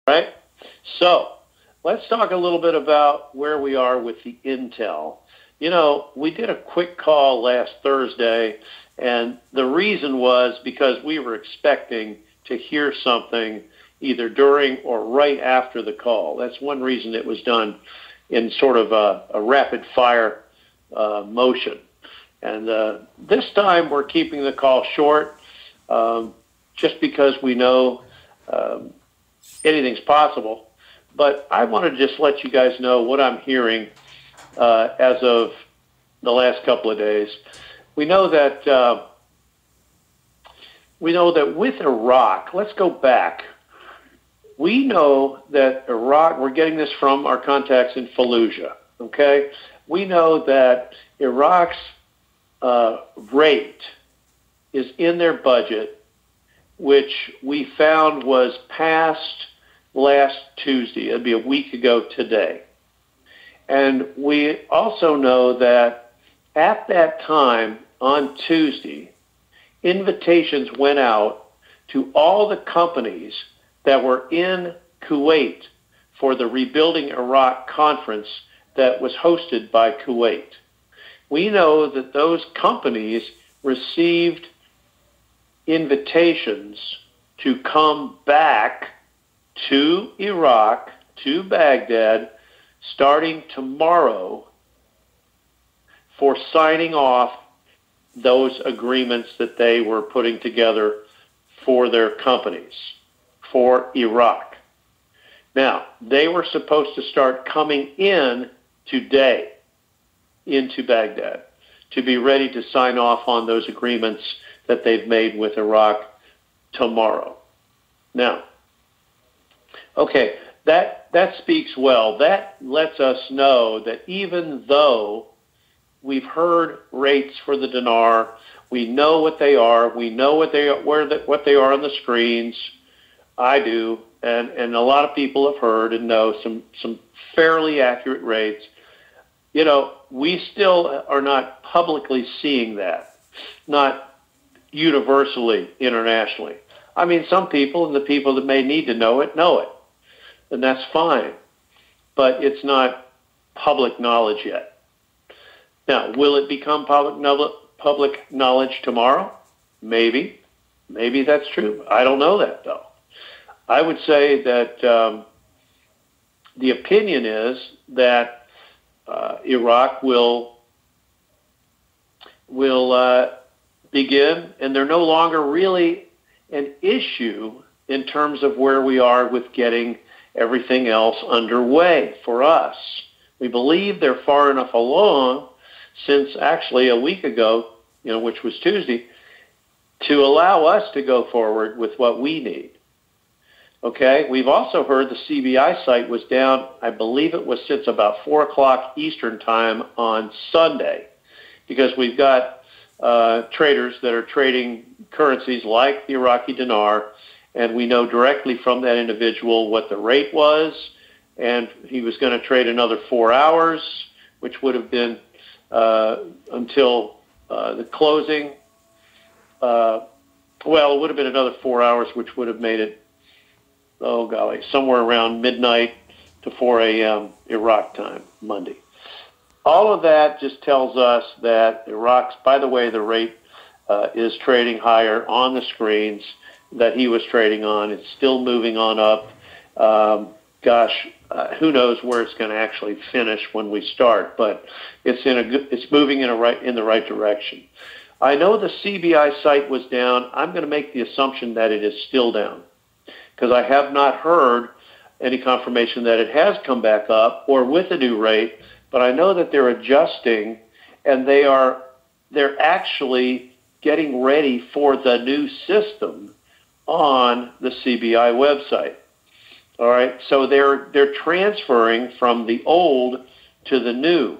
right? So let's talk a little bit about where we are with the intel. You know, we did a quick call last Thursday, and the reason was because we were expecting to hear something either during or right after the call. That's one reason it was done in sort of a rapid-fire motion. And this time we're keeping the call short just because we know anything's possible. But I want to just let you guys know what I'm hearing as of the last couple of days. We know that with Iraq, let's go back. We know that Iraq, we're getting this from our contacts in Fallujah, okay? We know that Iraq's rate is in their budget, which we found was passed last Tuesday. It'd be a week ago today. And we also know that at that time on Tuesday, invitations went out to all the companies that were in Kuwait for the Rebuilding Iraq conference that was hosted by Kuwait. We know that those companies received invitations to come back to Iraq, to Baghdad, starting tomorrow for signing off those agreements that they were putting together for their companies, for Iraq. Now, they were supposed to start coming in today into Baghdad to be ready to sign off on those agreements that they've made with Iraq tomorrow. Now, okay, that speaks well. That lets us know that even though we've heard rates for the dinar, we know what they are, we know what they are on the screens. I do, and a lot of people have heard and know some fairly accurate rates. You know, we still are not publicly seeing that, not universally, internationally. I mean, some people and the people that may need to know it, and that's fine. But it's not public knowledge yet. Now, will it become public knowledge tomorrow? Maybe. Maybe that's true. I don't know that, though. I would say that the opinion is that Iraq will begin, and they're no longer really an issue in terms of where we are with getting everything else underway for us. We believe they're far enough along since actually a week ago, which was Tuesday, to allow us to go forward with what we need. Okay, we've also heard the CBI site was down, I believe it was since about 4 o'clock Eastern time on Sunday, because we've got traders that are trading currencies like the Iraqi dinar, and we know directly from that individual what the rate was, and he was going to trade another 4 hours, which would have been until the closing. Well, it would have been another 4 hours, which would have made it, oh golly, somewhere around midnight to 4 a.m. Iraq time, Monday. All of that just tells us that Iraq's, by the way, the rate is trading higher on the screens that he was trading on. It's still moving on up. Who knows where it's going to actually finish when we start, but it's moving in the right direction. I know the CBI site was down. I'm going to make the assumption that it is still down, because I have not heard any confirmation that it has come back up or with a new rate, but I know that they're adjusting, and they're actually getting ready for the new system on the CBI website. All right, so they're transferring from the old to the new,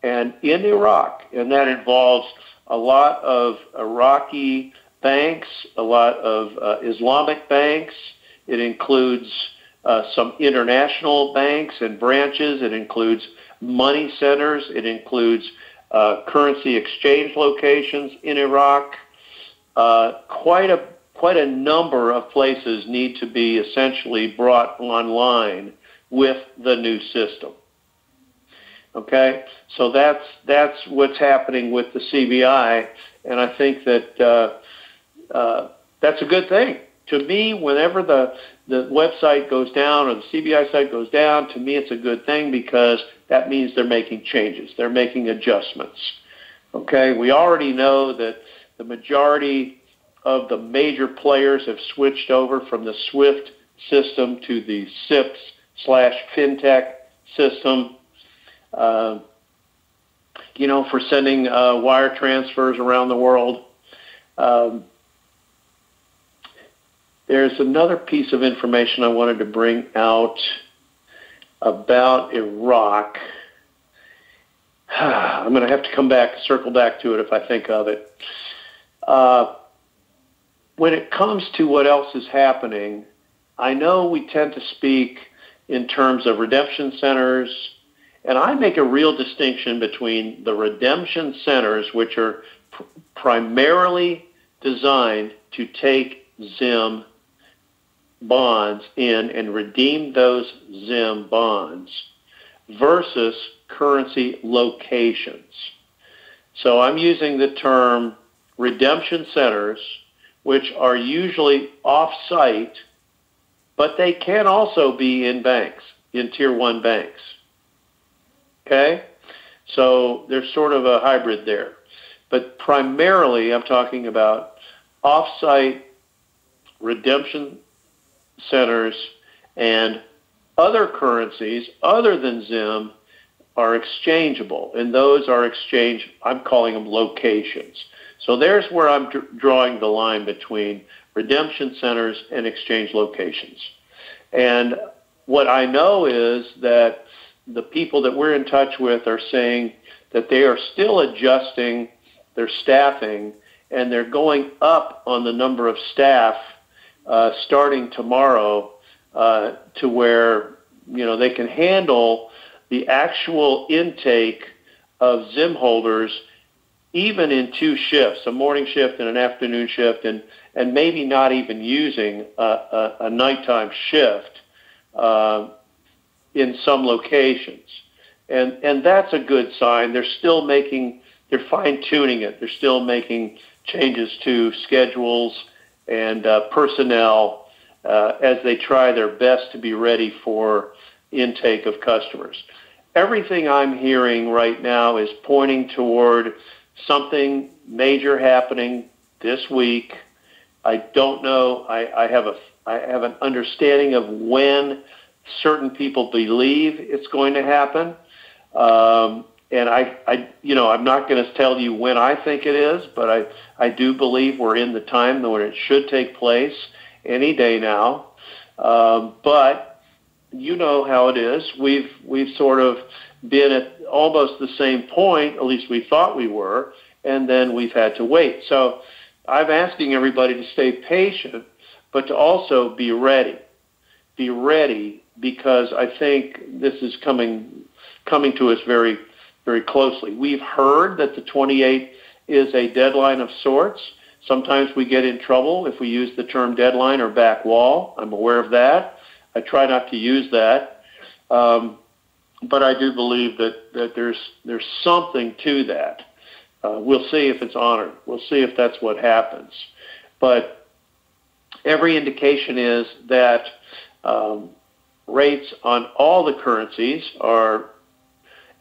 and in Iraq, and that involves a lot of Iraqi banks, a lot of Islamic banks. It includes some international banks and branches. It includes money centers. It includes currency exchange locations in Iraq. Quite quite a number of places need to be essentially brought online with the new system. Okay, so that's what's happening with the CBI, and I think that that's a good thing. To me, whenever the website goes down or the CBI site goes down, to me it's a good thing because that means they're making changes. They're making adjustments. Okay, we already know that the majority of the major players have switched over from the SWIFT system to the SIPS/FinTech system. For sending wire transfers around the world. There's another piece of information I wanted to bring out about Iraq. I'm going to have to circle back to it if I think of it. When it comes to what else is happening, I know we tend to speak in terms of redemption centers, and I make a real distinction between the redemption centers, which are primarily designed to take ZIM bonds in and redeem those ZIM bonds, versus currency locations. So I'm using the term redemption centers, which are usually off-site, but they can also be in banks, in Tier 1 banks. Okay? So there's sort of a hybrid there. But primarily I'm talking about off-site redemption centers, and other currencies other than ZIM are exchangeable, and those are I'm calling them locations. So there's where I'm drawing the line between redemption centers and exchange locations. And what I know is that the people that we're in touch with are saying that they are still adjusting their staffing, and they're going up on the number of staff starting tomorrow to where they can handle the actual intake of ZIM holders even in two shifts, a morning shift and an afternoon shift, and maybe not even using a nighttime shift in some locations. And that's a good sign. They're fine-tuning it. They're still making changes to schedules and personnel as they try their best to be ready for intake of customers. Everything I'm hearing right now is pointing toward something major happening this week. I don't know. I have an understanding of when certain people believe it's going to happen. And I'm not going to tell you when I think it is, but I do believe we're in the time when it should take place any day now. But you know how it is. We've sort of been at almost the same point, at least we thought we were, and then we've had to wait. So I'm asking everybody to stay patient, but to also be ready. Be ready, because I think this is coming to us very, very closely. We've heard that the 28th is a deadline of sorts. Sometimes we get in trouble if we use the term deadline or back wall. I'm aware of that. I try not to use that. But I do believe that there's something to that. We'll see if it's honored. We'll see if that's what happens. But every indication is that rates on all the currencies are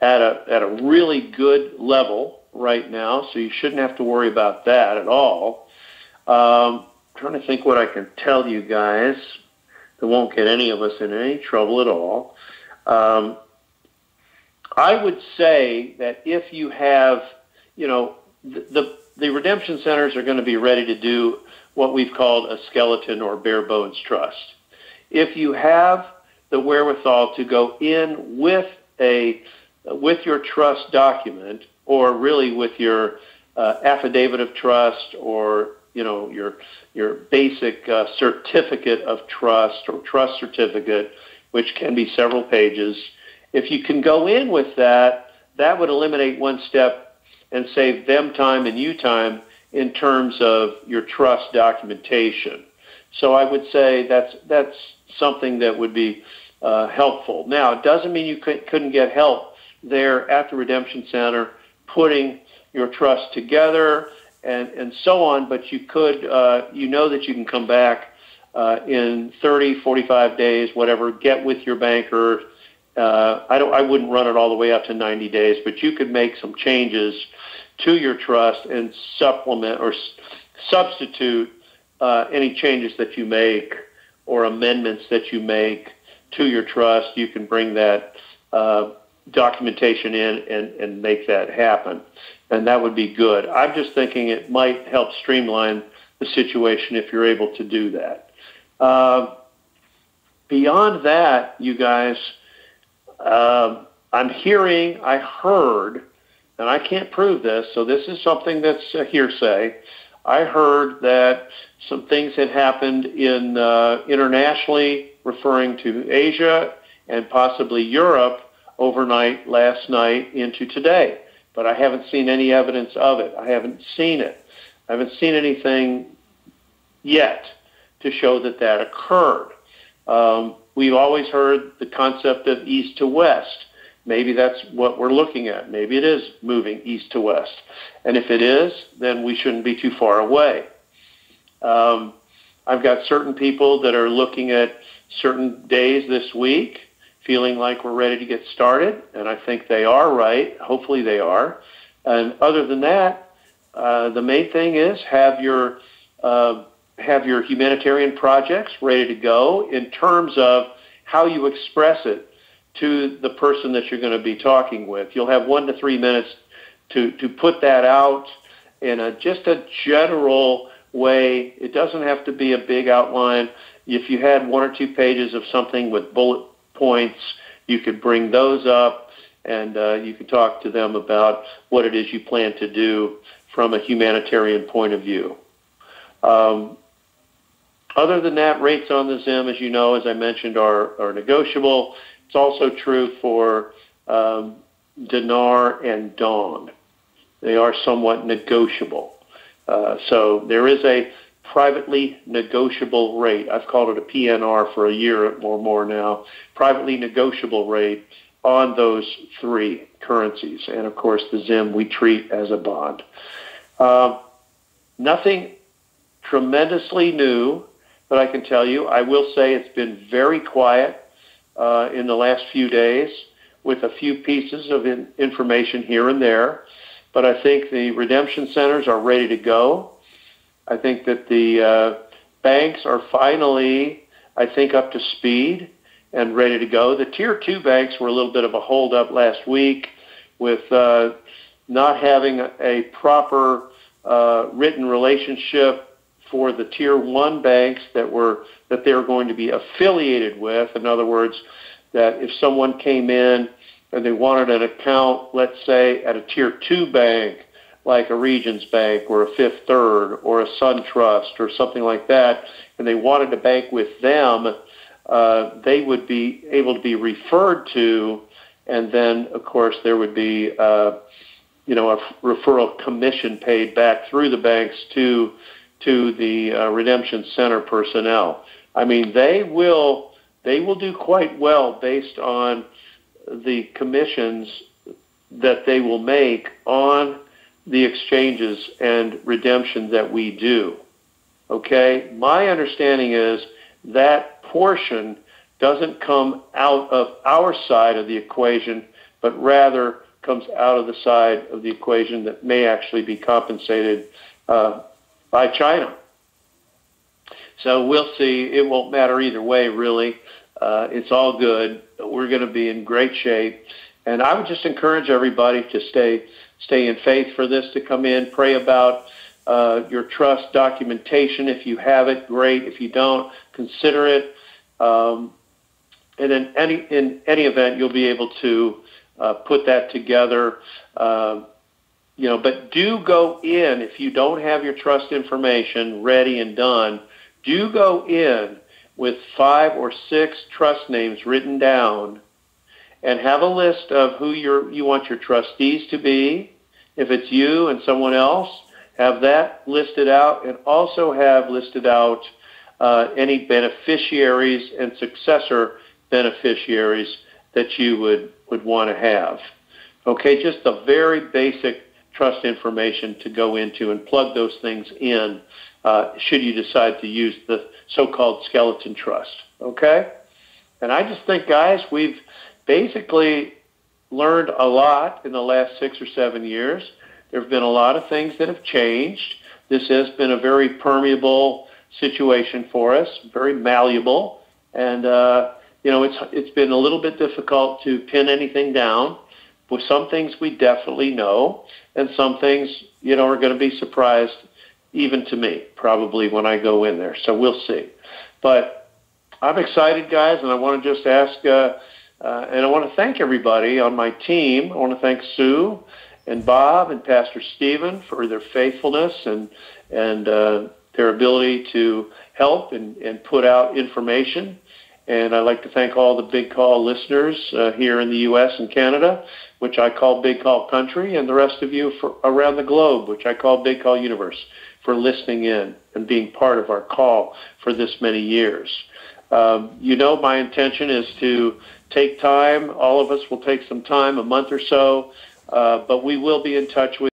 at a really good level right now, so you shouldn't have to worry about that at all. I'm trying to think what I can tell you guys that won't get any of us in any trouble at all. I would say that if you have, the redemption centers are going to be ready to do what we've called a skeleton or bare bones trust. If you have the wherewithal to go in with your trust document, or really with your affidavit of trust, or your basic certificate of trust or trust certificate, which can be several pages. If you can go in with that, that would eliminate one step and save them time and you time in terms of your trust documentation. So I would say that's something that would be helpful. Now, it doesn't mean you couldn't get help there at the Redemption Center putting your trust together and so on, but you could, you know that you can come back in 30, 45 days, whatever, get with your banker. I wouldn't run it all the way up to 90 days, but you could make some changes to your trust and supplement or substitute any changes that you make or amendments that you make to your trust. You can bring that documentation in and make that happen, and that would be good. I'm just thinking it might help streamline the situation if you're able to do that. Beyond that, you guys, I heard, and I can't prove this, so this is something that's a hearsay. I heard that some things had happened in internationally, referring to Asia and possibly Europe, overnight, last night into today. But I haven't seen any evidence of it. I haven't seen it. I haven't seen anything yet to show that that occurred. We've always heard the concept of east to west. Maybe that's what we're looking at. Maybe it is moving east to west. And if it is, then we shouldn't be too far away. I've got certain people that are looking at certain days this week, feeling like we're ready to get started, and I think they are right. Hopefully they are. And other than that, the main thing is have your humanitarian projects ready to go in terms of how you express it to the person that you're going to be talking with. You'll have 1 to 3 minutes to put that out in just a general way. It doesn't have to be a big outline. If you had 1 or 2 pages of something with bullet points, you could bring those up, and you could talk to them about what it is you plan to do from a humanitarian point of view. Other than that, rates on the Zim, as you know, as I mentioned, are negotiable. It's also true for dinar and dong. They are somewhat negotiable. So there is a privately negotiable rate. I've called it a PNR for a year or more now. Privately negotiable rate on those 3 currencies. And, of course, the Zim we treat as a bond. Nothing tremendously new, but I can tell you, I will say it's been very quiet in the last few days with a few pieces of information here and there. But I think the redemption centers are ready to go. I think that the banks are finally, I think, up to speed and ready to go. The Tier 2 banks were a little bit of a holdup last week with not having a proper written relationship for the Tier 1 banks that they were going to be affiliated with. In other words, that if someone came in and they wanted an account, let's say, at a Tier 2 bank, like a Regions Bank or a Fifth Third or a SunTrust or something like that, and they wanted to bank with them, they would be able to be referred to, and then, of course, there would be a referral commission paid back through the banks to the Redemption Center personnel. I mean, they will do quite well based on the commissions that they will make on the exchanges and redemption that we do. Okay? My understanding is that portion doesn't come out of our side of the equation, but rather comes out of the side of the equation that may actually be compensated by China. So we'll see. It won't matter either way, really. It's all good. We're going to be in great shape. And I would just encourage everybody to stay in faith for this to come in. Pray about your trust documentation. If you have it, great. If you don't, consider it. And in any event, you'll be able to put that together. But do go in, if you don't have your trust information ready and done, do go in with 5 or 6 trust names written down and have a list of who you want your trustees to be. If it's you and someone else, Have that listed out, and also have listed out any beneficiaries and successor beneficiaries that you would want to have. Okay, just the very basic trust information to go into and plug those things in should you decide to use the so-called skeleton trust. Okay? And I just think, guys, we've basically learned a lot in the last 6 or 7 years. There have been a lot of things that have changed. This has been a very permeable situation for us, very malleable, and it's been a little bit difficult to pin anything down. With some things we definitely know, and some things are going to be surprised even to me probably when I go in there. So we'll see. But I'm excited, guys, and I want to just ask, and I want to thank everybody on my team. I want to thank Sue and Bob and Pastor Stephen for their faithfulness and their ability to help and put out information. And I'd like to thank all the Big Call listeners here in the U.S. and Canada, which I call Big Call Country, and the rest of you around the globe, which I call Big Call Universe, for listening in and being part of our call for this many years. My intention is to take time. All of us will take some time, a month or so, but we will be in touch with